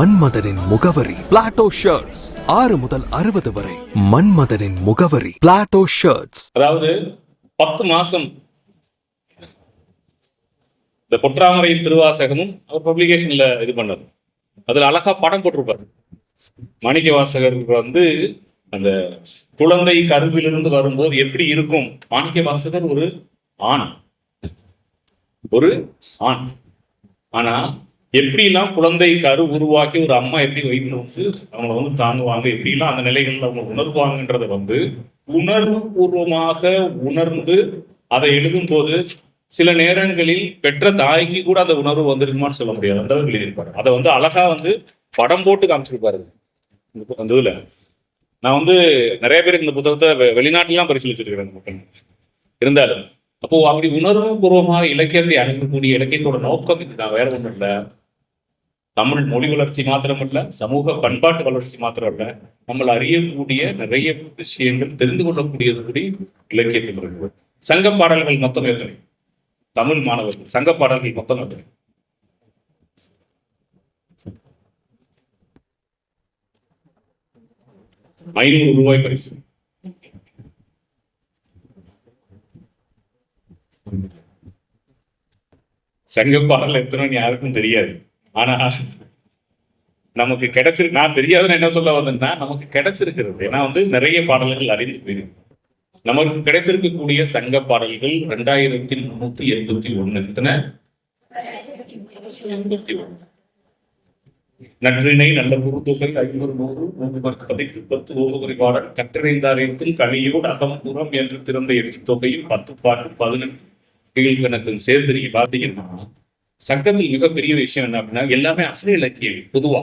மன்மதனின் முகவரி Plato shirts. 6 முதல் 60 வரை. மன்மதனின் முகவரி பிளாட்டோ ஷர்ட்ஸ். அதாவது 10 மாசம் இந்த பொற்றாமரையின் திருவாசகமும் அவர் பப்ளிகேஷன்ல இது பண்ணது. அதுல அழகா படம் போட்டிருப்பாரு. மாணிக்க வாசகர் அந்த குழந்தை கருவிலிருந்து வரும்போது எப்படி இருக்கும். மாணிக்க வாசகர் ஒரு ஆண். ஆனா எப்படிலாம் குழந்தை கரு உருவாக்கி ஒரு அம்மா எப்படி வயிற்று அவங்களை தாங்குவாங்க, எப்படிலாம் அந்த நிலைகள்ல அவங்க உணர்வாங்கன்றத உணர்வு பூர்வமாக உணர்ந்து அதை எழுதும் போது சில நேரங்களில் பெற்ற தாய்க்கு கூட அந்த உணர்வு வந்திருக்குமான்னு சொல்ல முடியாது. அந்த அளவுக்கு எழுதியிருப்பாரு. அதை அழகா படம் போட்டு காமிச்சிருப்பாரு அந்த இதுல. நான் நிறைய பேருக்கு இந்த புத்தகத்தை வெளிநாட்டிலாம் பரிசீலிச்சிருக்கிறேன் மக்கள் இருந்தாலும். அப்போ அப்படி உணர்வு பூர்வமாக இலக்கியத்தை அணுகக்கூடிய இலக்கியத்தோட நோக்கம் இதுதான், வேற ஒன்றும் இல்லை. தமிழ் மொழி வளர்ச்சி மாத்திரமல்ல, சமூக பண்பாட்டு வளர்ச்சி மாத்திரம் இல்ல, நம்மளை அறியக்கூடிய நிறைய விஷயங்கள் தெரிந்து கொள்ளக்கூடியது கூடி இலக்கியத்தில் இருக்கு. சங்க பாடல்கள் மொத்தம் எத்தனை? தமிழ் மாணவர்கள் சங்க பாடல்கள் மொத்தம் எத்தனை? 500 ரூபாய் பரிசு. சங்க பாடல் எத்தனை யாருக்கும் தெரியாது. ஆனா நமக்கு கிடைச்சிருக்கு. நான் தெரியாதுன்னு என்ன சொல்ல வந்தேன்னா, நமக்கு கிடைச்சிருக்கிறது. ஏன்னா நிறைய பாடல்கள் அறிந்து போயிருக்கு. நமக்கு கிடைத்திருக்கக்கூடிய சங்க பாடல்கள் 2381. எத்தனை? 81. நற்றினை நல்ல குறுத்தொகை 500 10 ஓகுரி பாடல் கற்றிறைந்தாரையத்தில் கலியோடு அகம்புறம் என்று திறந்த 8 தொகையும் 10 பாட்டும் 18 கீழ்கணக்கும் சேர்த்து நீங்க பார்த்தீங்கன்னா, சங்கத்தில் மிகப்பெரிய விஷயம் என்ன அப்படின்னா, எல்லாமே அக இலக்கியம். பொதுவா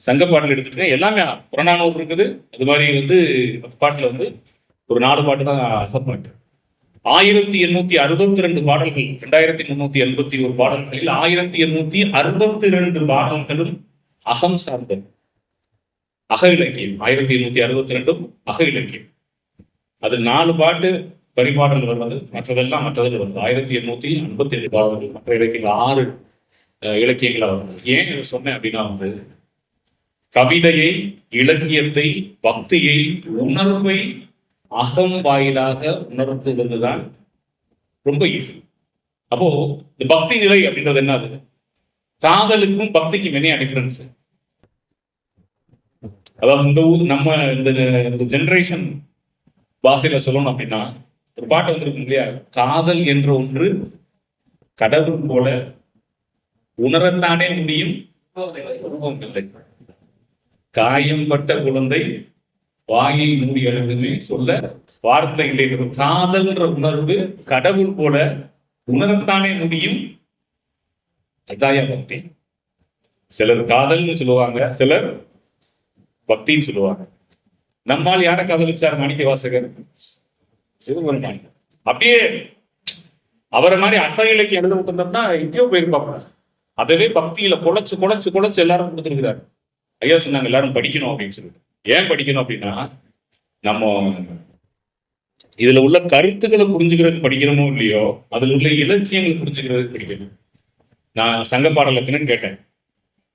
சங்க பாடல் எடுத்துட்டீங்கன்னா எல்லாமே புறநானூறு இருக்குது. அது மாதிரி 10 பாட்டுல ஒரு 4 பாட்டு தான் அகப்பாட்டு. 1862 பாடல்கள், 2381 பாடல்களில் 1862 பாடல்களும் அகம் சார்ந்தது, அக இலக்கியம். 1862 அக இலக்கியம். அது 4 பாட்டு பரிபாடல் வருவது, மற்றதெல்லாம் மற்றதில் வருது. 1857 பாடல்கள், மற்ற இலக்கியங்கள் 6 இலக்கியங்களா வருது. ஏன் சொன்னேன் அப்படின்னா, கவிதையை, இலக்கியத்தை, பக்தியை, உணர்வை அகம் வாயிலாக உணர்த்துவதுதான் ரொம்ப ஈஸி. அப்போ இந்த பக்தி நிலை அப்படின்றது என்னது? காதலுக்கும் பக்திக்கும் என்ன டிஃபரன்ஸ்? அதாவது நம்ம இந்த ஜெனரேஷன் பாஷையில சொல்லணும் அப்படின்னா, ஒரு பாட்டு வந்திருக்கும் இல்லையா, காதல் என்ற ஒன்று கடவுள் போல உணரத்தானே முடியும், காயம் பட்ட குழந்தை வாயை மூடி எழுதுமே சொல்ல வார்த்தை இல்லை. காதல்ன்ற உணர்வு கடவுள் போல உணரத்தானே முடியும். அதாய பக்தி. சிலர் காதல்னு சொல்லுவாங்க, சிலர் பக்தின்னு சொல்லுவாங்க. நம்மால் யாரை காதலிச்சார்? மாணிக்க வாசகர், சிவபெருமான். அப்படியே அவரை மாதிரி அக இலக்கியம் எழுத விட்டுருந்தோம்னா எங்கேயோ போயிருப்பாங்க. அதவே பக்தியில குழைச்சு குழைச்சு குழைச்சு எல்லாரும் கொடுத்துருக்கிறாரு. ஐயா சொன்னாங்க எல்லாரும் படிக்கணும் அப்படின்னு சொல்லிட்டு. ஏன் படிக்கணும் அப்படின்னா, நம்ம இதுல உள்ள கருத்துக்களை புரிஞ்சுக்கிறது படிக்கணுமோ இல்லையோ, அதுல உள்ள இலக்கியங்களை புரிஞ்சுக்கிறது படிக்கணும். நான் சங்க பாடல் எத்தனைன்னு கேட்டேன்.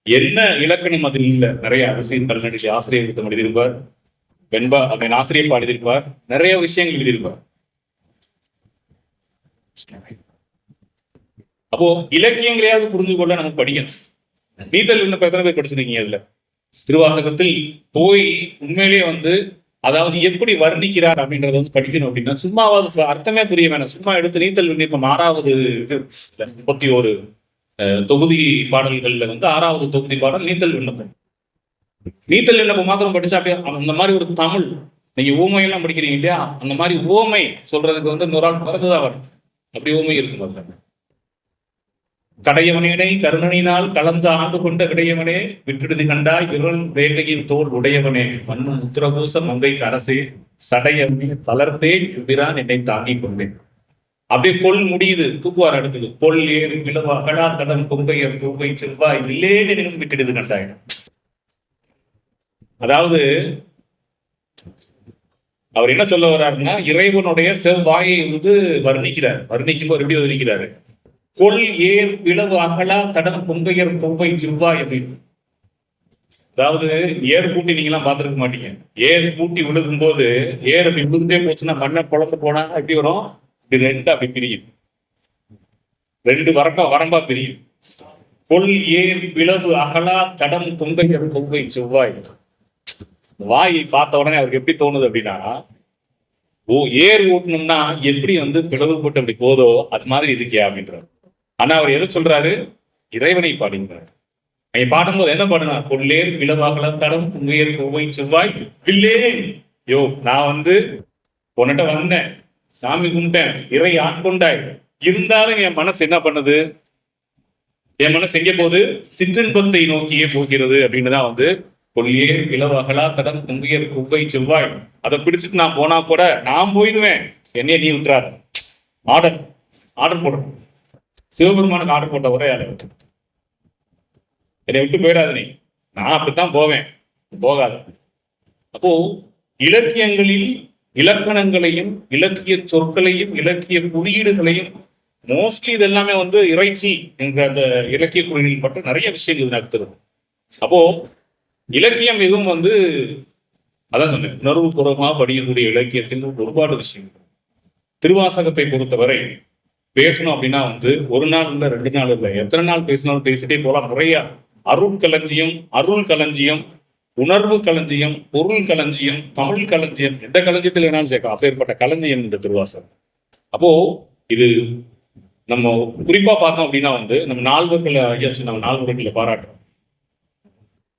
என்ன இலக்கணம் அதில் இல்லை. நிறைய அரசியல் கல்நடை ஆசிரியர் யுத்தம் எழுதியிருப்பார், வெண்பா அதன் ஆசிரியர் எழுதியிருப்பார், நிறைய விஷயங்கள் எழுதியிருப்பார். அப்போ இலக்கியங்களையாவது புரிஞ்சு கொள்ள நமக்கு படிக்கணும். நீத்தல் விண்ணப்பம் எத்தனை பேர் படிச்சிருக்கீங்க? அதுல திருவாசகத்தில் போய் உண்மையிலேயே அதாவது எப்படி வர்ணிக்கிறார் அப்படின்றத படிக்கணும். அப்படின்னா சும்மாவது அர்த்தமே புரிய வேணாம். சும்மா எடுத்து நீத்தல் விண்ணப்பம் 6வது 31 தொகுதி பாடல்கள்ல 6வது தொகுதி பாடல் நீத்தல் விண்ணப்பம். நீத்தல் விண்ணப்பம் மாத்திரம் படிச்சா அப்படியே அந்த மாதிரி ஒரு தமிழ், நீங்க ஊமையெல்லாம் படிக்கிறீங்க இல்லையா, அந்த மாதிரி ஊமை சொல்றதுக்கு 100 ஆள் பிறகுதான் வரும். அப்படி ஊமை இருக்கு. கடையவனேனை கருணனினால் கலந்து ஆண்டு கொண்ட கிடையவனே விட்டுடுது கண்டாய் விரல் வேகையின் தோல் உடையவனே மண்ணும் உத்திரகூச மங்கைக்கு அரசே சடையவனே தளர்ந்தே விரான் என்னை தாங்கிக் கொண்டேன். அப்படியே கொல் முடியுது, தூக்குவார் அடுத்தது. கொல் ஏறு விளவா கடா தடம் கொங்கையர் பூவை செவ்வாய் இல்லேன்னு விட்டுடுது கண்டாய். அதாவது அவர் என்ன சொல்ல வர்றாருன்னா, இறைவனுடைய செவ்வாயை வர்ணிக்கிறார். வர்ணிக்கும் போது எப்படி வர்ணிக்கிறாரு? கொல் ஏர் பிளவு அகலா தடம் பொங்கையர் பொவ்வை செவ்வாய் அப்படின்னு. அதாவது ஏர் பூட்டி நீங்க எல்லாம் பார்த்திருக்க மாட்டீங்க. ஏர் பூட்டி விழுகும் போது ஏர் அப்படி விழுந்துட்டே போச்சுன்னா மண்ணை பொழந்து போனா எப்படி வரும்? இப்படி ரெண்டு அப்படி பிரியும், ரெண்டு வரம்பா பிரியும். கொல் ஏர் பிளவு அகலா தடம் கொங்கையர் கொங்கை செவ்வாய். வாயை பார்த்த உடனே அவருக்கு எப்படி தோணுது அப்படின்னா, ஏர் ஓட்டணும்னா எப்படி பிளவு போட்டு அப்படி போதோ அது மாதிரி இருக்கியா அப்படின்றாரு. ஆனா அவர் எதை சொல்றாரு? இறைவனை பாடுங்கிறார். அங்க பாடும்போது என்ன பாடுனா, கொள்ளேர் பிளவாகல தடம் கொங்கையர் கொங்கை செவ்வாய் பிள்ளே. யோ, நான் உன்னிட்ட வந்தேன், சாமி கும்பிட்டேன், இறை ஆட்கொண்டாய், இருந்தாலும் என் மனசு என்ன பண்ணுது? என் மனசு எங்கே போகுது? சிற்றின்பத்தை நோக்கியே போகிறது அப்படின்னு தான் கொள்ளியர் இளவகலா தடம் கொங்கையர் கொங்கை செவ்வாய். அதை பிடிச்சிட்டு நான் போனா கூட நான் போயிடுவேன், என்னைய நீ விட்டுறாரு. ஆர்டர் போடுறேன். சிவபெருமானுக்கு ஆர்டர் போட்ட ஒரே ஆளு, என்னை விட்டு போயிடாது நீ, நான் அப்படித்தான் போவேன், போகாது. அப்போ இலக்கியங்களில் இலக்கணங்களையும் இலக்கிய சொற்களையும் இலக்கிய குறியீடுகளையும் மோஸ்ட்லி இது எல்லாமே இறைச்சி என்ற அந்த இலக்கிய குறியீடுகள் பற்றி நிறைய விஷயங்கள் நடத்துறது. அப்போ இலக்கியம் எதுவும் அதான் சொன்னேன், உணர்வுபூர்வமாக படிக்கக்கூடிய இலக்கியத்தில் ஒருபாடு விஷயங்கள். திருவாசகத்தை பொறுத்தவரை பேசணும் அப்படின்னா ஒரு நாள் இல்லை, 2 நாள் இல்லை, எத்தனை நாள் பேசினாலும் பேசிட்டே போலாம். நிறைய அருட்களஞ்சியம், அருள் களஞ்சியம், உணர்வு களஞ்சியம், பொருள் களஞ்சியம், தமிழ் களஞ்சியம், எந்த களஞ்சியத்தில் வேணாலும் சேர்க்கலாம். அப்பேற்பட்ட களஞ்சியம் இந்த திருவாசகம். அப்போ இது நம்ம குறிப்பா பார்த்தோம் அப்படின்னா நம்ம நால்வர்களை நம்ம நால்வர்களை பாராட்டுறோம்.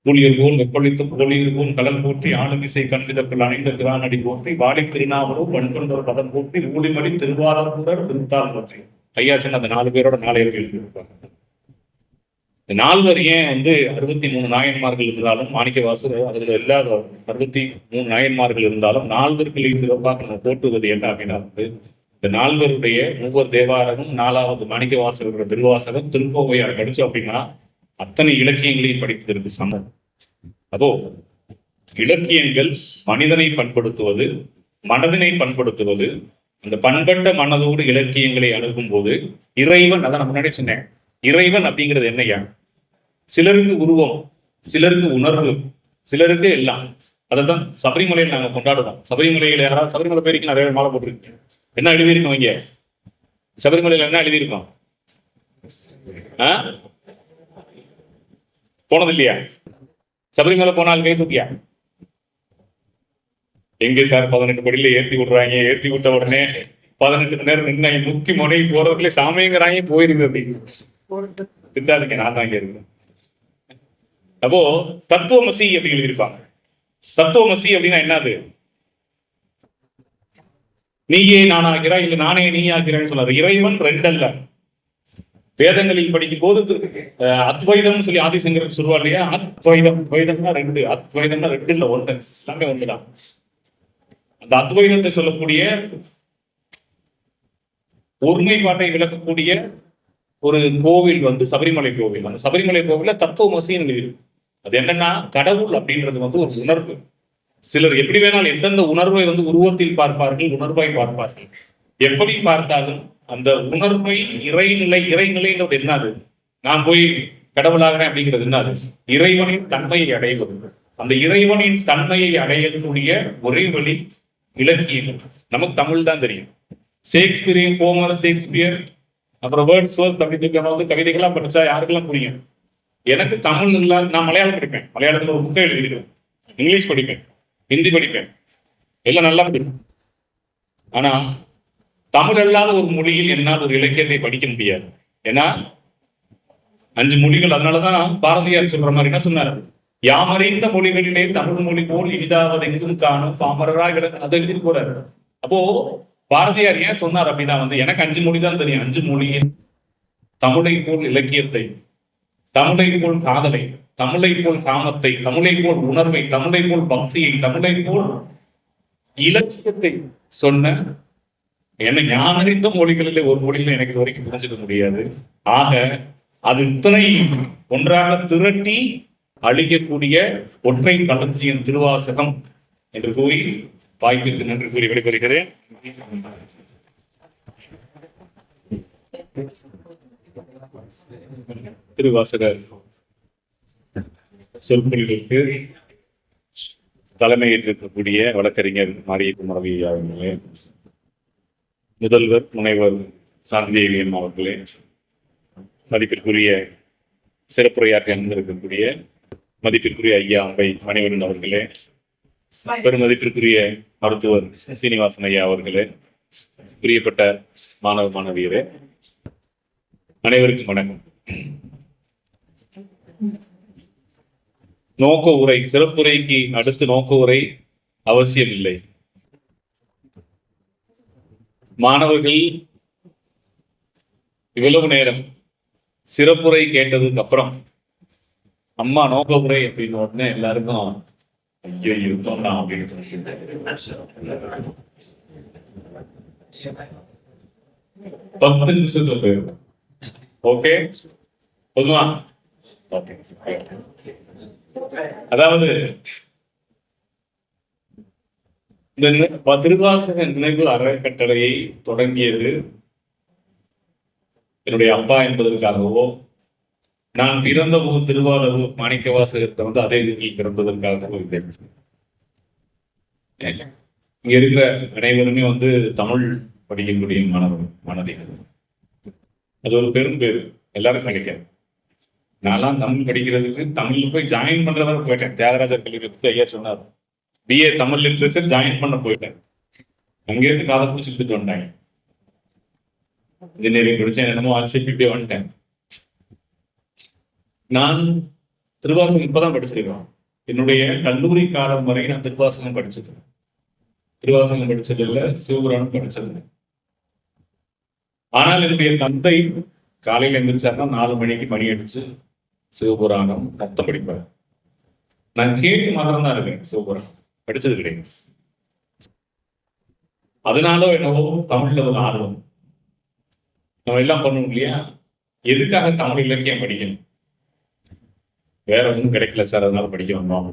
ஊழியர்கோன் வெப்பளித்து ஒளியர்கோன் கலன் போற்றி ஆளுமிசை கண்சிதற்கள் அணைந்த பிரானடி போற்றி வாடி திருநாவலும் வன்கொண்டோர் பதம் போற்றி ஊழிமடி திருவாரூரர் திருத்தால் போற்றி. ஐயாச்சன் அந்த 4 பேரோட 4 இருப்பாங்க. இந்த 4 ஏன் 63 நாயன்மார்கள் இருந்தாலும், மாணிக்கவாசர் அதில் இல்லாத 63 நாயன்மார்கள் இருந்தாலும் 4 சிறப்பாக நம்ம போட்டுவது என்ன அப்படின்னா இந்த 4 ஒவ்வொரு தேவாரமும் 4வது மாணிக்கவாசகரோட திருவாசகம் திருக்கோவையார் படிச்சோம் அப்படின்னா அத்தனை இலக்கியங்களையும் படிப்பதற்கு சமம். அப்போ இலக்கியங்கள் மனிதனை பண்படுத்துவது, மனதினை பண்படுத்துவது. அந்த பண்பட்ட மனதோடு இலக்கியங்களை அணுகும் போது இறைவன், அதான் நான் முன்னாடி சொன்னேன், இறைவன் அப்படிங்கிறது என்னையா? சிலருக்கு உருவம், சிலருக்கு உணர்வு, சிலருக்கு எல்லாம். அதைத்தான் சபரிமலையில் நாங்கள் கொண்டாடுவோம். சபரிமலையில் யாராவது சபரிமலை பேருக்கு நிறைய மாலை போட்டிருக்கேன். என்ன எழுதியிருக்கோம் இங்க? சபரிமலையில் என்ன எழுதியிருக்கோம்? போனது இல்லையா? சபரிமலை போனால் கை தூக்கியா? எங்க சார் 18 படியில ஏத்தி விடுறாங்க, ஏத்தி விட்ட உடனே 18 மணி நேரம் நின்று முக்கி முனை போறதுக்குள்ளே சாமிங்கிறாங்க போயிருது அப்படின்னு திட்டாதீங்க, நான் தான் இங்க இருக்கிறேன். அப்போ தத்துவமசி அப்படின்னு எழுதியிருப்பாங்க. தத்துவமசி அப்படின்னா என்னது? நீயே நான் ஆகிறாய், இல்ல நானே நீ ஆகிறான்னு சொல்லாரு. இறைவன் 2 அல்ல. வேதங்களில் படிக்கும் போது அத்வைதம் சொல்லி ஆதிசங்கர் சொல்லுவார் இல்லையா? அத்வைதம்னா 2, அத்வைதம்னா 2 இல்ல 1, எல்லாமே 1 தான். அந்த அத்வைதத்தை சொல்லக்கூடிய ஒருமைப்பாட்டை விளக்கக்கூடிய ஒரு கோவில் சபரிமலை கோவில். அந்த சபரிமலை கோவில்ல தத்துவமசின்னு எழுதியிருக்கு. அது என்னன்னா, கடவுள் அப்படின்றது ஒரு உணர்வு. சிலர் எப்படி வேணாலும் எந்தெந்த உணர்வை உருவத்தில் பார்ப்பார்கள், உணர்வாய் பார்ப்பார்கள். எப்படி பார்த்தாலும் அந்த உணர்வை இறைநிலைங்கிறது என்னது? நான் போய் கடவுளாகிறேன் அப்படிங்கிறது என்னது? இறைவனின் தன்மையை அடைவது. அந்த இறைவனின் தன்மையை அடையக்கூடிய ஒரே வழி இலக்கியங்கள். நமக்கு தமிழ் தான் தெரியும். ஷேக்ஸ்பியர், ஹோமர், ஷேக்ஸ்பியர், அப்புறம் வேர்ட்ஸ்வொர்த் அப்படின்னு கவிதைகள்லாம் படிச்சா யாருக்கெல்லாம் புரியும்? எனக்கு தமிழ் இல்லை, நான் மலையாளம் படிப்பேன், மலையாளத்தில் ஒரு புக்கை எழுதியிருக்கேன், இங்கிலீஷ் படிப்பேன், ஹிந்தி படிப்பேன், எல்லாம் நல்லா படிப்பேன். ஆனா தமிழ் அல்லாத ஒரு மொழியில் என்னால் ஒரு இலக்கியத்தை படிக்க முடியாது. ஏன்னா 5 மொழிகள். அதனாலதான் பாரதியார் சொல்ற மாதிரி என்ன சொன்னார்? யாமறிந்த மொழிகளிலே தமிழ் மொழி போல் இனிதாவது எங்கும் காணும் பாமரராக அதை எழுதிட்டு போறாரு. அப்போ பாரதியார் ஏன் சொன்னார் அப்படின்னா எனக்கு 5 மொழி தான் தெரியும். 5 மொழியில் தமிழை போல் இலக்கியத்தை, தமிழை போல் காதலை, தமிழை போல் காமத்தை, தமிழை போல் உணர்வை, தமிழை போல் பக்தியை, தமிழை போல் இலக்கியத்தை சொன்ன என்ன ஞானறிந்த மொழிகளிலே ஒரு மொழியில எனக்கு இது வரைக்கும் புரிஞ்சுக்க முடியாது. ஆக அது இத்தனை ஒன்றாக திரட்டி அழிக்கக்கூடிய ஒற்றை களஞ்சியம் திருவாசகம் என்று கூறி வாய்ப்பிற்கு நன்றி கூறி விடைபெறுகிறேன். திருவாசக சொற்பொழிவுக்கு தலைமையேற்றிருக்கக்கூடிய வழக்கறிஞர் மாரியகுமாரி அவர்களே, முதல்வர் முனைவர் சாந்திதேவியம் அவர்களே, மதிப்பிற்குரிய சிறப்புரையாற்றி அமர்ந்திருக்கக்கூடிய மதிப்பிற்குரிய ஐயா அம்பை மணிவண்ணன் அவர்களே, பெருமதிப்பிற்குரிய மருத்துவர் சீனிவாசன் ஐயா அவர்களே, பிரியப்பட்ட மாணவ மாணவியரே, அனைவருக்கும் வணக்கம். நோக்க உரை, சிறப்புரைக்கு அடுத்து நோக்க உரை அவசியம் இல்லை. மாணவர்கள் இவ்வளவு நேரம் சிறப்புரை கேட்டதுக்கு அப்புறம் அம்மா நோக்க உரை அப்படின்னு உடனே எல்லாருக்கும் ஐயோ இருந்தோம்னா அப்படின்னு 10 நிமிஷத்துல போயிடும். ஓகே, பொதுவா ஓகே. அதாவது இந்த திருவாசக நினைவு அறக்கட்டளையை தொடங்கியது என்னுடைய அப்பா என்பதற்காகவோ, நான் பிறந்த ஊர் திருவாரூர் மாணிக்கவாசகத்தை வந்து அதே வீட்டில் பிறந்ததற்காகவோ இல்லை. இங்க இருக்கிற அனைவருமே வந்து தமிழ் படிக்கக்கூடிய மாணவிகள். அது ஒரு பெரும் பேரு, எல்லாரும் கிடைக்காது. நான்லாம் தமிழ் படிக்கிறதுக்கு தமிழ்ல போய் ஜாயின் பண்றவரை போயிட்டேன். தியாகராஜர் கல்வி ஐயா சொன்னார், BA தமிழ் லிட்ரேச்சர் ஜாயின் பண்ண போயிட்டேன். அங்கிருந்து காதை பிடிச்சிட்டு வந்தாங்க. இன்ஜினியரிங் படிச்சேன், என்னமோ ஆச்சு, இப்படியே வந்துட்டேன். நான் திருவாசகம் இப்பதான் படிச்சிருக்கேன். என்னுடைய கல்லூரி காலம் வரை நான் திருவாசகம் படிச்சது. திருவாசகம் படிச்சது இல்லை, சிவபுராணம் படிச்சது. ஆனால் என்னுடைய தந்தை காலையில் எந்திரிச்சாருன்னா 4 மணிக்கு மணி அடிச்சு சிவபுராணம் மொத்தம் படிப்பார். நான் கேட்டு மாத்திரம் தான் இருக்கேன், சிவபுராணம் படிச்சது கிடையாது. அதனால என்னவோ தமிழ்ல ஒரு ஆர்வம். நம்ம எல்லாம் பண்ணணும் இல்லையா? எதுக்காக தமிழ் இலக்கியம் படிக்கணும்? வேற ஒன்றும் கிடைக்கல சார், அதனால படிக்க வந்தோம்.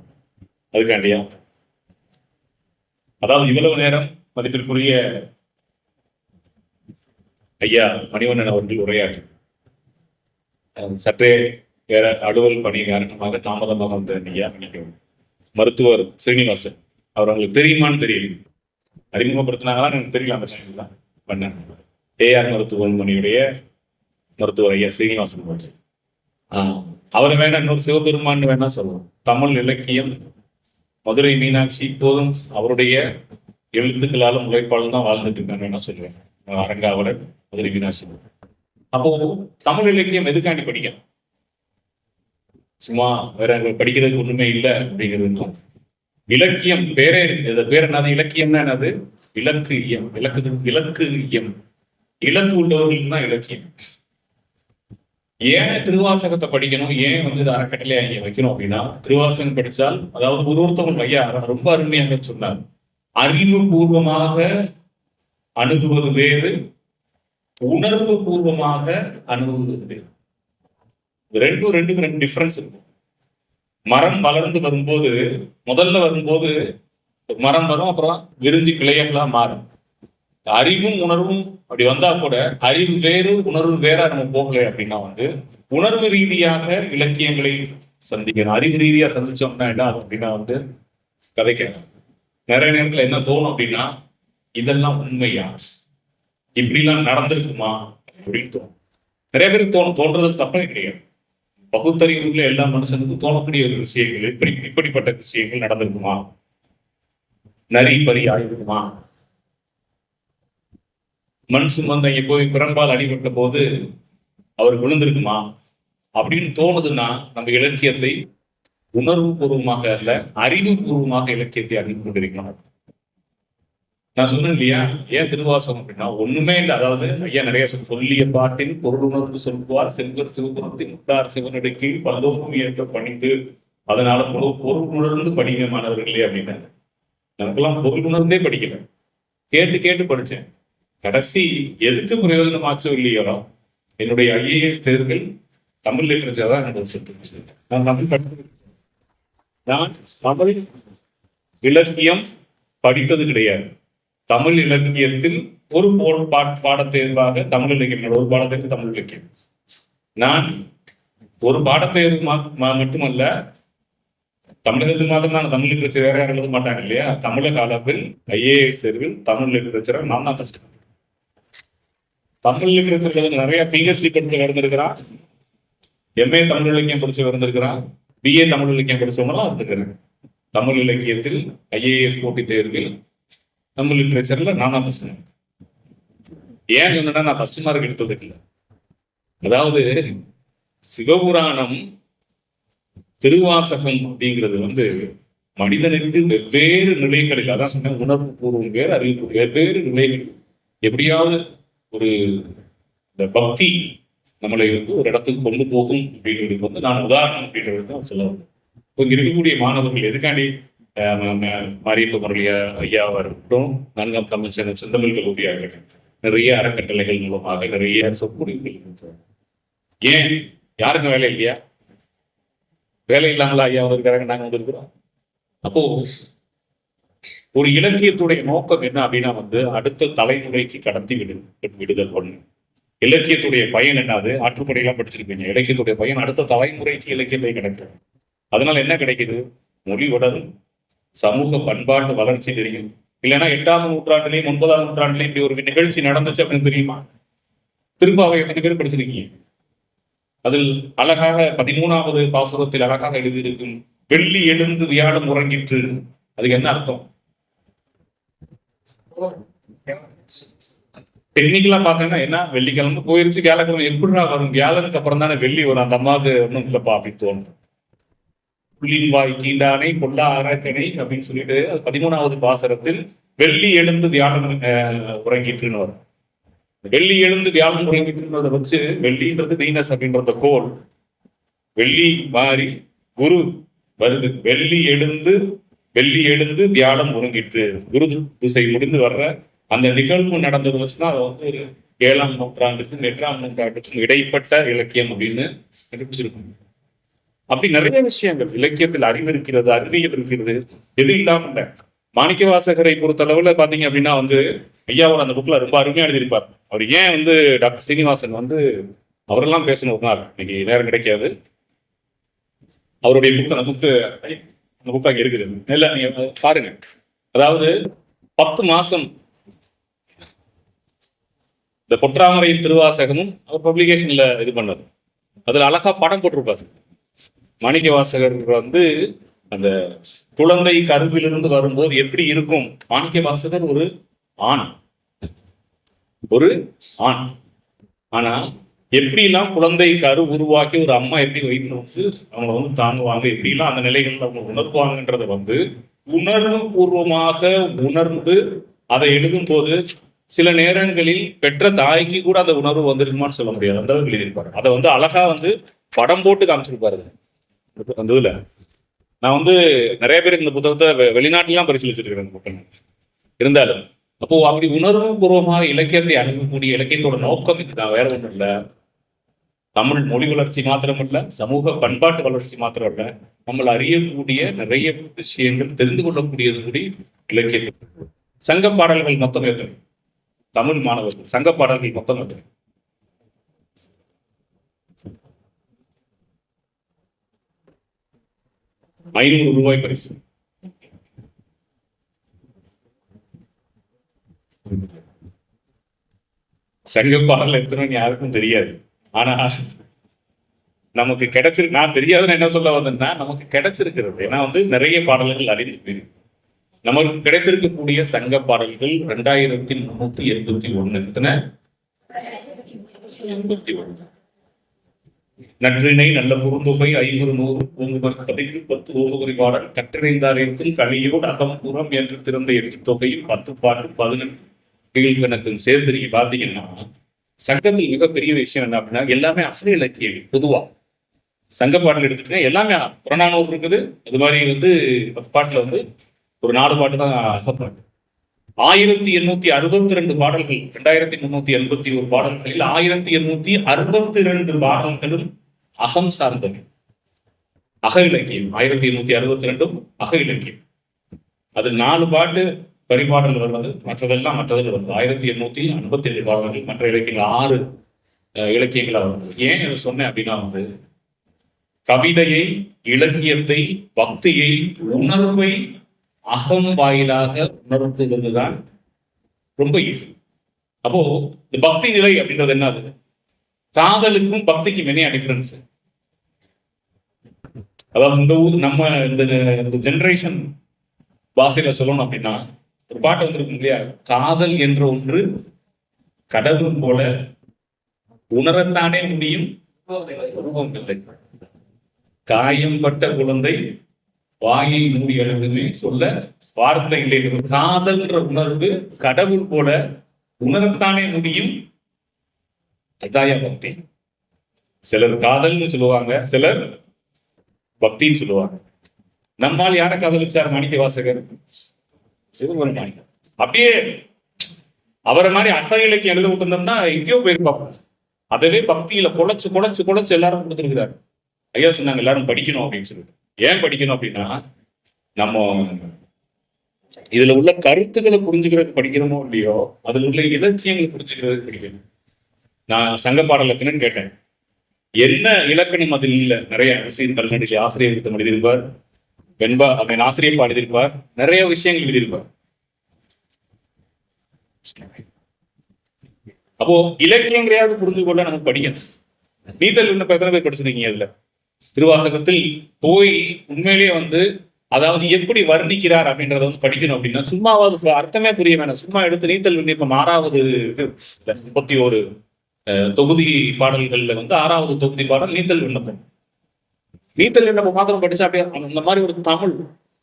அதுக்காண்டியா? அதாவது இவ்வளவு நேரம் மதிப்பிற்குரிய ஐயா மணிவண்ணன் அவர்கள் உரையாற்றி சற்றே வேற அலுவல் பணி காரணமாக தாமதமாக வந்த ஐயா மன்னிக்கவும் மருத்துவர் ஸ்ரீனிவாசன் அவர் உங்களுக்கு தெரியுமான்னு தெரியல, அறிமுகப்படுத்தினாங்களா எனக்கு தெரியல. அந்த டைம்ல பண்ணேன். AR மருத்துவமனையுடைய மருத்துவர் ஐயா ஸ்ரீனிவாசன் போச்சு. அவரை வேணா இன்னொரு சிவபெருமான்னு வேணா சொல்லுவோம். தமிழ் இலக்கியம் மதுரை மீனாட்சி இப்போதும் அவருடைய எழுத்துக்களாலும் உழைப்பாலும் தான் வாழ்ந்துட்டு இருக்காங்க வேணா சொல்லுவேன். அரங்காவலர் மதுரை மீனாட்சி. அப்போ தமிழ் இலக்கியம் எதுக்காண்டி படிக்கணும்? சும்மா வேற படிக்கிறதுக்கு ஒண்ணுமே இல்லை அப்படிங்கிறது. இலக்கியம் பேரே இருக்கு. பேர் என்னது? இலக்கியம்னா என்னது? இலக்கு இயம். இலக்கு இயம். இலக்கு உள்ளவர்களுக்கு தான் இலக்கியம். ஏன் திருவாசகத்தை படிக்கணும்? ஏன் வந்து இது அறக்கட்டளையா இங்க வைக்கணும் அப்படின்னா, திருவாசகம் படிச்சால், அதாவது ஒருத்தவங்க ஐயா ரொம்ப அருமையாக சொன்னார், அறிவு பூர்வமாக அணுகுவது வேறு, உணர்வு பூர்வமாக அணுகுவது வேறு. ரெண்டுக்கு 2 டிஃபரன்ஸ் இருக்கும். மரம் வளர்ந்து வரும்போது, முதல்ல வரும்போது மரம் வரும், அப்புறம் விரிஞ்சு கிளைகளா மாறும். அறிவும் உணர்வும் அப்படி வந்தா கூட அறிவு வேறு உணர்வு வேற நம்ம போகலை அப்படின்னா வந்து உணர்வு ரீதியாக இலக்கியங்களை சந்திக்கணும். அறிவு ரீதியா சந்திச்சோம்னா என்ன அப்படின்னா வந்து கதைக்கணும். நிறைய நேரத்துல என்ன தோணும் அப்படின்னா, இதெல்லாம் உண்மையா, இப்படிலாம் நடந்திருக்குமா அப்படின்னு தோணும். நிறைய பேருக்கு தோன்றதுக்கு தப்பே கிடையாது. பகுத்தறிவுல எல்லா மனுஷனுக்கும் தோணக்கூடிய ஒரு விஷயங்கள், இப்படிப்பட்ட விஷயங்கள் நடந்திருக்குமா, நரி பறி ஆயிருக்குமா, மண் சுமந்தங்க போய் பிறன்பால் அடிபட்ட போது அவர் விழுந்திருக்குமா அப்படின்னு தோணுதுன்னா நம்ம இலக்கியத்தை உணர்வு பூர்வமாக அல்ல, அறிவு பூர்வமாக இலக்கியத்தை அறிந்து கொண்டிருக்கணும். நான் சொன்னேன் இல்லையா, ஏன் திருவாசகம் அப்படின்னா ஒண்ணுமே இல்லை. அதாவது ஐயா நிறைய சொல்லிய பாட்டின் பொருள் உணர்ந்து சொல்வார் செல்வர் சிவபுரத்தின் முட்டார் சிவனுடைய கீழ் பலவும் ஏற்ற பணிந்து, அதனால பொருள் உணர்ந்து படிங்க மாணவர்களே அப்படின்னு. நமக்கெல்லாம் பொருள் உணர்ந்தே படிக்கல, கேட்டு படிச்சேன். கடைசி எதுக்கு பிரயோஜனமாச்சோ இல்லையோ, என்னுடைய IAS தேர்வுகள் தமிழ் லிட்டரேச்சர் தான் எனக்கு சொல்லிட்டு. நான் தமிழ் இலக்கியம் படித்தது கிடையாது. தமிழ் இலக்கியத்தில் ஒரு பாடத்தேர்வாக தமிழ் இலக்கியம், ஒரு பாடத்தேர்வு தமிழ் இலக்கியம். நான் ஒரு பாடத்தேர்வு மட்டுமல்ல, தமிழகத்தில் மாத்திரம் நான் தமிழ் லிட்ரேச்சர் வேற யாரும் எழுத மாட்டாங்க இல்லையா? தமிழக அளவில் ஐஏஎஸ் தேர்வில் தமிழ் லிட்ரேச்சரை நான் தான் ஃபர்ஸ்ட். தமிழ் லிட்ரேச்சர் நிறைய பிஹெச்டி படிச்சு இருந்திருக்கிறான், எம்ஏ தமிழ் இலக்கியம் படிச்சு இருந்திருக்கிறான், பிஏ தமிழ் இலக்கியம் படிச்சவங்களாம் இருந்திருக்கிறேன். தமிழ் இலக்கியத்தில் ஐஏஎஸ் போட்டித் தேர்வில் தமிழ் லிட்ரேச்சர்ல நான் தான் ஃபர்ஸ்ட். ஏன் சொன்னா நான் ஃபர்ஸ்ட் மார்க் எடுத்தது இல்லை. அதாவது சிவபுராணம் திருவாசகம் அப்படிங்கிறது மனிதனுக்கு வெவ்வேறு நிலைகளில், அதான் சொன்ன உணர்வு பூர்வம் வேறு, அறிவு வெவ்வேறு நிலைகள் எப்படியாவது ஒரு இந்த பக்தி நம்மளை ஒரு இடத்துக்கு கொண்டு போகும் அப்படிங்கிறது நான் உதாரணம் அப்படின்றது தான் சொல்ல. இப்போ இங்க இருக்கக்கூடிய மாணவர்கள் எதுக்காண்டி மாரியப்ப முரளியா ஐயாவாக இருக்கட்டும், நான்காம் தமிழ் செந்தமிழ் கல்லூரியாக இருக்கட்டும், நிறைய அறக்கட்டளைகள் மூலமாக நிறைய சொற்பொழிவுகள். ஏன் யாருக்கும் வேலை இல்லையா? வேலை இல்லாமல ஐயா இருக்காங்க, நாங்க இருக்கிறோம். அப்போ ஒரு இலக்கியத்துடைய நோக்கம் என்ன அப்படின்னா அடுத்த தலைமுறைக்கு கடத்தி விடுதல் ஒண்ணு. இலக்கியத்துடைய பயன் என்னது? ஆற்றுப்படையெல்லாம் படிச்சிருப்பீங்க. இலக்கியத்துடைய பயன் அடுத்த தலைமுறைக்கு இலக்கியத்தை கிடைக்கும். அதனால என்ன கிடைக்குது? மொழி வளரும், சமூக பண்பாட்டு வளர்ச்சி தெரியும். இல்லைன்னா 8ஆம் நூற்றாண்டுலையும் 9ஆம் நூற்றாண்டுலையும் இப்படி ஒரு நிகழ்ச்சி நடந்துச்சு அப்படின்னு தெரியுமா? திருப்பாவை எத்தனை பேர் படிச்சிருக்கீங்க? அதில் அழகாக 13வது பாசுரத்தில் அழகாக எழுதியிருக்கும் வெள்ளி எழுந்து வியாழம் உறங்கிற்று. அதுக்கு என்ன அர்த்தம்? டெக்னிக்கலா பாத்தீங்கன்னா என்ன, வெள்ளிக்கிழமை போயிருச்சு, வியாழக்கிழமை எப்படிடா வரும்? வியாழனுக்கு அப்புறம் தானே வெள்ளி வரும். அந்த அம்மாவுக்கு ஒன்றும் இல்லப்பா அப்படின்னு தோணும். புள்ளின் வாய் கீண்டானை பொல்லா ஆராய்ச்சனை அப்படின்னு சொல்லிட்டு 13வது பாசுரத்தில் வெள்ளி எழுந்து வியாழம் உறங்கிட்டுன்னு வரும். வெள்ளி எழுந்து வியாழம் உறங்கிட்டு வச்சு, வெள்ளின்றது வீனஸ் அப்படின்ற கோல், வெள்ளி மாறி குரு வருது. வெள்ளி எழுந்து வியாழம் உறங்கிட்டு குரு திசை முடிந்து வர்ற அந்த நிகழ்வு நடந்தது வச்சுதான் அதை ஒரு 7ஆம் நூற்றாண்டுக்கும் 8ஆம் நூற்றாண்டுக்கும் இடைப்பட்ட இலக்கியம் அப்படின்னு கண்டுபிடிச்சிருக்கோம். அப்படி நிறைய விஷயங்கள் இலக்கியத்தில் அறிவு இருக்கிறது, அறிவியல் இருக்கிறது, எது இல்லாம. மாணிக்கவாசகரை பொறுத்தளவுல பாத்தீங்க அப்படின்னா ஐயாவோட அந்த புக்ல ரொம்ப அருமையா எழுதியிருப்பார். அவர் ஏன் டாக்டர் சீனிவாசன் அவரெல்லாம் பேசணும் ஒரு நாள், இன்னைக்கு நேரம் கிடைக்காது. அவருடைய புக் அந்த புக் அங்கே இருக்குது, இல்ல நீங்க பாருங்க. அதாவது 10 மாசம் இந்த பொற்றாமரையின் திருவாசகமும் அவர் பப்ளிகேஷன்ல இது பண்ணது. அதுல அழகா படம் போட்டிருப்பாரு. மாணிக்கவாசகர் அந்த குழந்தை கருவிலிருந்து வரும்போது எப்படி இருக்கும்? மாணிக்கவாசகர் ஒரு ஆண். ஆனா எப்படிலாம் குழந்தை கரு உருவாக்கி ஒரு அம்மா எப்படி வயிற்று அவங்க தாங்குவாங்க, எப்படிலாம் அந்த நிலைகள் அவங்க உணர்வாங்கன்றத உணர்வு பூர்வமாக உணர்ந்து அதை எழுதும் போது சில நேரங்களில் பெற்ற தாய்க்கு கூட அந்த உணர்வு வந்திருக்குமான்னு சொல்ல முடியாது. அந்த அளவுக்கு எழுதியிருப்பாரு. அதை அழகா படம் போட்டு காமிச்சிருப்பாரு அந்த இதுல. நான் நிறைய பேருக்கு இந்த புத்தகத்தை வெளிநாட்டிலாம் பரிசீலிச்சிருக்கிறேன் புத்தகம் இருந்தாலும். அப்போ அப்படி உணர்வு பூர்வமாக இலக்கியத்தை அணுகக்கூடிய இலக்கியத்தோட நோக்கம் இதுதான், வேற ஒன்றும் இல்லை. தமிழ் மொழி வளர்ச்சி மாத்திரம் இல்ல, சமூக பண்பாட்டு வளர்ச்சி மாத்திரம் இல்ல, நம்மள அறியக்கூடிய நிறைய விஷயங்கள் தெரிந்து கொள்ளக்கூடியது கூடி இலக்கியத்துக்கு. சங்க பாடல்கள் மொத்தம் எத்தனை? தமிழ் மாணவர்கள் சங்க பாடல்கள் மொத்தம் எத்தனை? 500 ரூபாய் பரிசு. சங்க பாடல் எத்தனை யாருக்கும் தெரியாது. ஆனா நமக்கு கிடைச்சிருக்கு. நான் தெரியாதுன்னு என்ன சொல்ல வந்தேன்னா, நமக்கு கிடைச்சிருக்கிறது. ஏன்னா நிறைய பாடல்கள் அறிந்து போயிருக்கு. நமக்கு கிடைத்திருக்கக்கூடிய சங்க பாடல்கள் 2381. எத்தனை? 81. நற்றினை நல்ல குறுந்தொகை 500 100 கதைக்கு 10 ஓகுரி பாடல் கற்றினைந்தாரையத்தில் கலியோடு அகம்புறம் என்று திறந்த 8 தொகையும் 10 பாட்டு 18 கீழ்கணக்கும் சேர்த்து நீங்க பாத்தீங்கன்னா, சங்கத்தில் மிகப்பெரிய விஷயம் என்ன அப்படின்னா, எல்லாமே அக இலக்கியம். பொதுவா சங்க பாடல் எடுத்துட்டீங்கன்னா எல்லாமே புறநானூறு இருக்குது. அது மாதிரி 10 பாட்டுல ஒரு 4 பாட்டு தான் அகப்பாட்டு. 1862 பாடல்கள், 2381 பாடல்களில் 1862 பாடல்களும் அகம் சார்ந்தவை, அக இலக்கியம். 1862 அக இலக்கியம். அது 4 பாட்டு பரிபாடல் வருவது, மற்றதெல்லாம் மற்றதில் வருது. 1857 பாடல்கள், மற்ற இலக்கியங்கள் 6 இலக்கியங்களா வருது. ஏன் சொன்னேன் அப்படின்னா, கவிதையை, இலக்கியத்தை, பக்தியை, உணர்வை அகம் வாயிலாக உணர்த்துவதுதான் ரொம்ப ஈஸி. அப்போ இந்த பக்தி நிலை அப்படின்றது என்னது? காதலுக்கும் பக்திக்கும் என்ன டிஃபரன்ஸ்? அதாவது இந்த ஊர் நம்ம இந்த ஜெனரேஷன் பாஷையில சொல்லணும் அப்படின்னா ஒரு பாட்டு வந்திருக்கும் இல்லையா? காதல் என்ற ஒன்று கடவுள் போல உணரத்தானே முடியும், உருவம் இல்லை. காயம் பட்ட குழந்தை வாயை மூடி எழுதுமே சொல்ல வார்த்தை இல்லை. காதல்ன்ற உணர்வு கடவுள் போல உணரத்தானே முடியும். அதாய பக்தி. சிலர் காதல்னு சொல்லுவாங்க, சிலர் பக்தின்னு சொல்லுவாங்க. நம்மால் யாரை காதலிச்சார்? மாணிக்க வாசகர், சிவபெருமான். அப்படியே அவரை மாதிரி அக இலக்கியம் எழுத விட்டுருந்தோம்னா எங்கேயோ போயிருப்பாங்க. அதவே பக்தியில குழைச்சு குழைச்சு குழைச்சு எல்லாரும் கொடுத்துருக்கிறாரு. ஐயா சொன்னாங்க எல்லாரும் படிக்கணும் அப்படின்னு சொல்லிட்டு. ஏன் படிக்கணும் அப்படின்னா, நம்ம இதுல உள்ள கருத்துக்களை புரிஞ்சுக்கிறது படிக்கணுமோ இல்லையோ, அதுல உள்ள இலக்கியங்களை புரிஞ்சுக்கிறது படிக்கணும். நான் சங்க பாடலத்தினு கேட்டேன், என்ன இலக்கணம் அதில் இல்லை? நிறைய அரசியல் கல்நெறி ஆசிரியர் விருத்தம் எழுதியிருப்பார், வெண்பா அதன் ஆசிரியர் எழுதியிருப்பார், நிறைய விஷயங்கள் எழுதியிருப்பார். அப்போ இலக்கியங்களையாவது புரிந்து கொள்ள நம்ம படிக்கணும். நீத்தல் விண்ணப்பம் எத்தனை பேர் படிச்சிருக்கீங்க? அதுல திருவாசகத்தில் போய் உண்மையிலேயே அதாவது எப்படி வர்ணிக்கிறார் அப்படின்றத படிக்கணும். அப்படின்னா சும்மாவது அர்த்தமே புரிய வேணாம். சும்மா எடுத்து நீத்தல் விண்ணப்பம் 6வது இது 31 தொகுதி பாடல்கள்ல 6வது தொகுதி பாடல் நீத்தல் விண்ணப்பம். நீத்தல் விண்ணப்பம் மாத்திரம் படிச்சா அப்படியே அந்த மாதிரி ஒரு தமிழ்.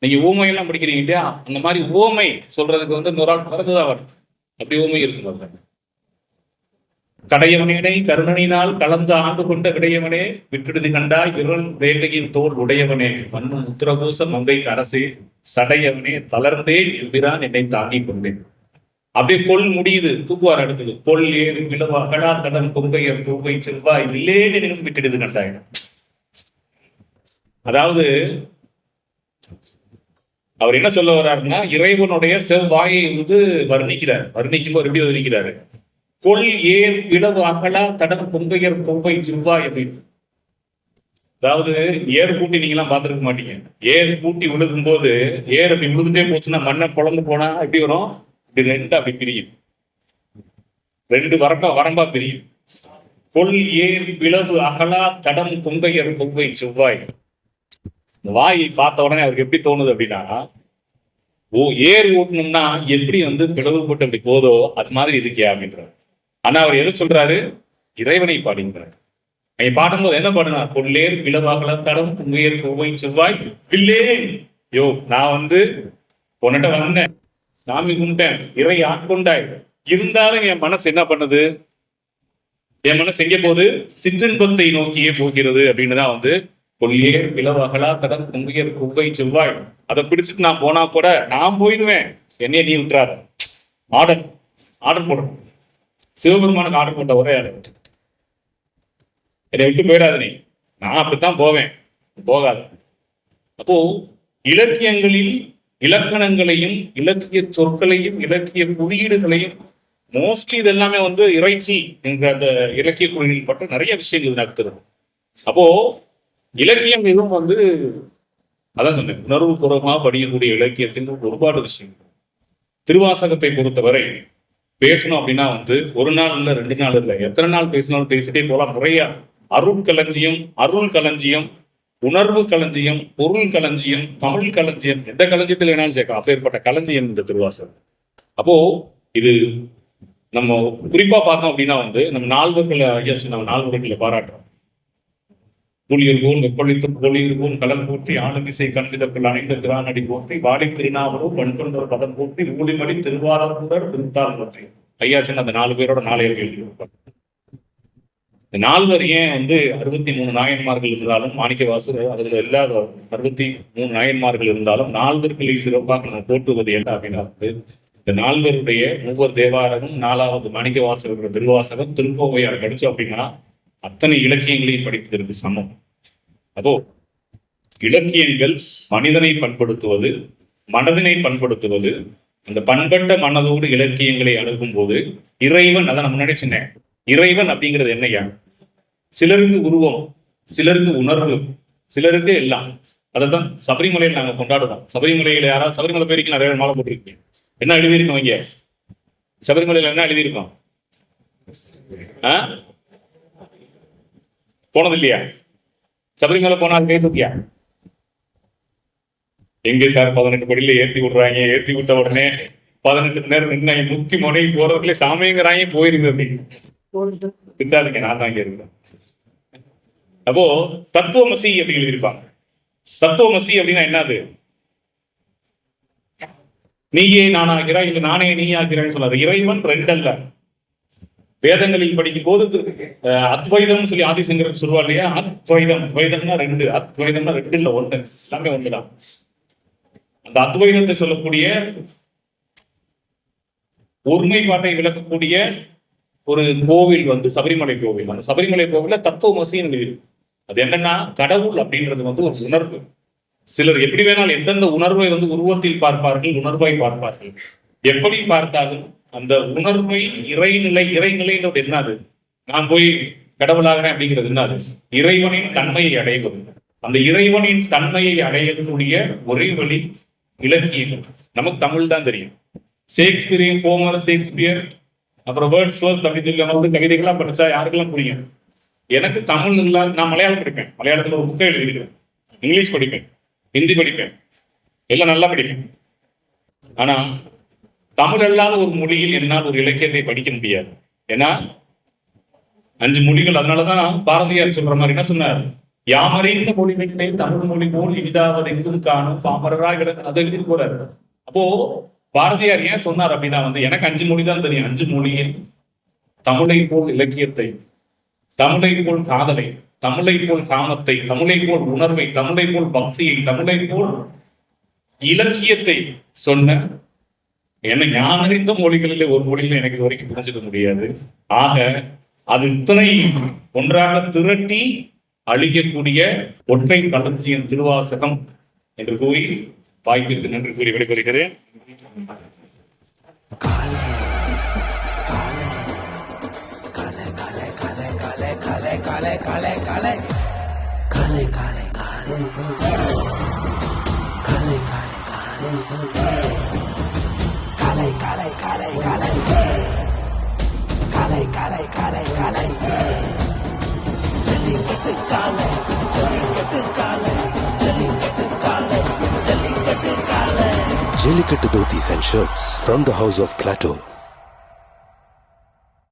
நீங்க ஊமையெல்லாம் படிக்கிறீங்க இல்லையா? அந்த மாதிரி ஊமை சொல்றதுக்கு 100 ஆள் பிறகுதான் வரும். அப்படி ஊமை இருக்கு. கடையவனேனை கருணனினால் கலந்து ஆண்டு கொண்ட கிடையவனே விட்டுடுது கண்டாய் விரல் வேகையின் தோல் உடையவனே மண்ணும் உத்திரகோசம் மங்கைக்கு அரசே சடையவனே தளர்ந்தேன் என்கிறான் என்னை தாங்கி கொண்டேன். அப்படியே கொல் முடியுது, தூக்குவார் அடுத்தது. கொல் ஏறு விளவா கடா தடன் பொங்கையர் தூவை செல்வாய் இல்லேன்னு விட்டுடுது கண்டாய். அதாவது அவர் என்ன சொல்ல வர்றாருன்னா, இறைவனுடைய செவ்வாயை வர்ணிக்கிறார். வர்ணிக்கும் போது எப்படி வர்ணிக்கிறாரு? கொல் ஏர் விளவு அகலா தடம் பொங்கையர் பொங்கை செவ்வாய் அப்படின்னு. அதாவது ஏர் பூட்டி நீங்க எல்லாம் பார்த்துருக்க மாட்டீங்க. ஏர் பூட்டி விழுகும் போது ஏர் அப்படி விழுந்துட்டே போச்சுன்னா மண்ணை பொழந்து போனா எப்படி வரும்? இப்படி ரெண்டு அப்படி பிரியும், ரெண்டு வரம்பா பிரியும். கொல் ஏர் விளவு அகலா தடம் பொங்கையர் பொங்கை செவ்வாய். வாயை பார்த்த உடனே அவருக்கு எப்படி தோணுது அப்படின்னா, ஏர் ஓட்டணும்னா எப்படி பிளவு போட்டு அப்படி போதோ அது மாதிரி இருக்கியா அப்படின்றாரு. ஆனா அவர் எது சொல்றாரு? இறைவனை பாடுங்கிறார். நீங்க பாடும்போது என்ன பாடுனா, கொல்லேர் விளவாகல தடம் பொங்கையர் கோவை செவ்வாய் பிள்ளே. யோ நான் உன்னிட்ட வந்தேன், சாமி கும்பிட்டேன், இறை ஆட்கொண்டாய். இருந்தாலும் என் மனசு என்ன பண்ணுது? என் மனசு எங்கே போகுது? சிற்றின்பத்தை நோக்கியே போகிறது அப்படின்னு தான் கொல்லியர் விளவாகலா தடம் பொங்கையர் கோவை செவ்வாய். அதை பிடிச்சிட்டு நான் போனா கூட நான் போயிடுவேன், என்னைய நீ விட்டுறாரு. ஆர்டர் போடுறேன். சிவபெருமானுக்கு ஆர்டர் போட்ட ஒரே ஆளு, என்னை விட்டு போயிடாது நீ, நான் அப்படித்தான் போவேன், போகாது. அப்போ இலக்கியங்களில் இலக்கணங்களையும் இலக்கிய சொற்களையும் இலக்கிய குறியீடுகளையும் மோஸ்ட்லி இது எல்லாமே இறைச்சி என்ற அந்த இலக்கிய குறியீடு பற்றி நிறைய விஷயங்கள் நகர்த்துறது. அப்போ இலக்கியம் எதுவும் அதான் சொன்னேன், உணர்வு பூர்வமாக படிக்கக்கூடிய இலக்கியத்தின் ஒருபாடு விஷயங்கள். திருவாசகத்தை பொறுத்தவரை பேசணும் அப்படின்னா ஒரு நாள் இல்லை, 2 நாள் இல்லை, எத்தனை நாள் பேசினாலும் பேசிட்டே போலாம். நிறைய அருட்களஞ்சியம், அருள் களஞ்சியம், உணர்வு களஞ்சியம், பொருள் களஞ்சியம், தமிழ் களஞ்சியம், எந்த களஞ்சியத்தில் வேணாலும் சேர்க்கலாம். அப்பேற்பட்ட களஞ்சியம் இந்த திருவாசகம். அப்போ இது நம்ம குறிப்பா பார்த்தோம் அப்படின்னா நம்ம நால்வர்களை நம்ம நால்வர்களை பாராட்டுறோம். கூலியர்கோன் வெப்பளித்து கோலியர்கோன் கலன் போற்றி ஆளுமிசை கண்சிதற்கள் அனைந்த பிரானடி போற்றி வாடி திருநாவலும் பண்பொன்றர் பதம் போற்றி ஊழிமடி திருவாரூரர் திருத்தால் போற்றி. ஐயாச்சன் அந்த 4 பேரோட 4 எழுதியிருப்பார். இந்த 4 ஏன் 63 நாயன்மார்கள் இருந்தாலும், மாணிக்கவாசகர் அதுல இல்லாத 63 நாயன்மார்கள் இருந்தாலும் 4 சிறப்பாக நம்ம போட்டுவது என்ன அப்படின்னா, இந்த 4 ஒவ்வொரு தேவாரமும் 4வது மாணிக்கவாசகர் திருவாசகம் திருக்கோவையார் படிச்சோம் அப்படின்னா அத்தனை இலக்கியங்களையும் படிப்பதற்கு சமம். அப்போ இலக்கியங்கள் மனிதனை பண்படுத்துவது, மனதினை பண்படுத்துவது. அந்த பண்பட்ட மனதோடு இலக்கியங்களை அணுகும் போது இறைவன், அதான் நான் முன்னாடி சொன்னேன், இறைவன் அப்படிங்கிறது என்னையா? சிலருக்கு உருவம், சிலருக்கு உணர்வு, சிலருக்கு எல்லாம். அதைத்தான் சபரிமலையில் நாங்க கொண்டாடுவோம். சபரிமலையில் யாராவது சபரிமலை பேருக்கு நிறைய மாலை போட்டிருக்கீங்க. என்ன எழுதியிருக்கோம் இங்க? சபரிமலையில் என்ன எழுதியிருக்கோம்? போனது இல்லையா? சபரிமலை போனால் கை தூக்கியா? எங்க சார் 18 படியில ஏத்தி விடுறாங்க, ஏத்தி விட்ட உடனே 18 மணி நேரம் நின்று முக்கி முனைக்கு போறதுக்குள்ளே சாமிங்கிறாங்க போயிருது அப்படின்னு திட்டாதீங்க, நான் தான் இங்க இருக்கிறேன். அப்போ தத்துவமசி அப்படின்னு எழுதியிருப்பாங்க. தத்துவமசி அப்படின்னா என்னது? நீயே நான் ஆகிறாய், இல்ல நானே நீ ஆகிறாய்ன்னு சொல்லாது. இறைவன் ரெண்டு அல்ல. வேதங்களில் படிக்கும் போது அத்வைதம் சொல்லி ஆதிசங்கரன் சொல்லுவா இல்லையா? அத்வைதம்னா ரெண்டு, அத்வைதம்னா ரெண்டு இல்ல ஒண்ணு, எல்லாமே ஒண்ணுதான். அந்த அத்வைதத்தை சொல்லக்கூடிய ஒருமைப்பாட்டை விளக்கக்கூடிய ஒரு கோவில் வந்து சபரிமலை கோவில். அந்த சபரிமலை கோவில்ல தத்துவமசின்னு இருக்கு. அது என்னன்னா கடவுள் அப்படின்றது வந்து ஒரு உணர்வு. சிலர் எப்படி வேணாலும் எந்தெந்த உணர்வை வந்து உருவத்தில் பார்ப்பார்கள், உணர்வாய் பார்ப்பார்கள். எப்படி பார்த்தாலும் அந்த உணர்வை இறைநிலைன்றது என்னது? நான் போய் கடவுளாகிறேன் அப்படிங்கிறது என்னது? இறைவனின் தன்மையை அடைவது. அந்த இறைவனின் தன்மையை அடையக்கூடிய ஒரே வழி இலக்கியங்கள். நமக்கு தமிழ் தான் தெரியும். ஷேக்ஸ்பியர், ஹோமர், ஷேக்ஸ்பியர், அப்புறம் வேர்ட்ஸ்வொர்த் அப்படின்னு சொல்லி நம்ம வந்து கவிதைகள்லாம் படிச்சா யாருக்கெல்லாம் புரியும்? எனக்கு தமிழ் இல்லை, நான் மலையாளம் படிப்பேன். மலையாளத்தில் ஒரு புக்கை எழுதியிருக்கிறேன். இங்கிலீஷ் படிப்பேன், ஹிந்தி படிப்பேன், எல்லாம் நல்லா படிப்பேன். ஆனா தமிழ் அல்லாத ஒரு மொழியில் என்னால் ஒரு இலக்கியத்தை படிக்க முடியாது. ஏன்னா 5 மொழிகள். அதனாலதான் பாரதியார் சொல்ற மாதிரி என்ன சொன்னார்? யாமறிந்த மொழிகளே தமிழ் மொழி போல் இனிதாவது எங்கும் காணும் பாமரராக அதை எழுதிட்டு போறாரு. அப்போ பாரதியார் ஏன் சொன்னார் அப்படின்னா வந்து எனக்கு 5 மொழி தான் தெரியும். 5 மொழியில் தமிழை போல் இலக்கியத்தை, தமிழை போல் காதலை, தமிழை போல் காமத்தை, தமிழை போல் உணர்வை, தமிழை போல் பக்தியை, தமிழை போல் இலக்கியத்தை சொன்ன என்ன ஞானறிந்த மொழிகளிலே ஒரு மொழியில எனக்கு இது வரைக்கும் புரிஞ்சுக்க முடியாது. ஆக அது இத்தனை ஒன்றாக திரட்டி அழிக்கக்கூடிய ஒற்றை களஞ்சியம் திருவாசகம் என்று கூறி வாய்ப்பிற்கு நன்றி கூறி விடைபெறுகிறேன். Jellikattu dhotis and shirts from the house of Plateau.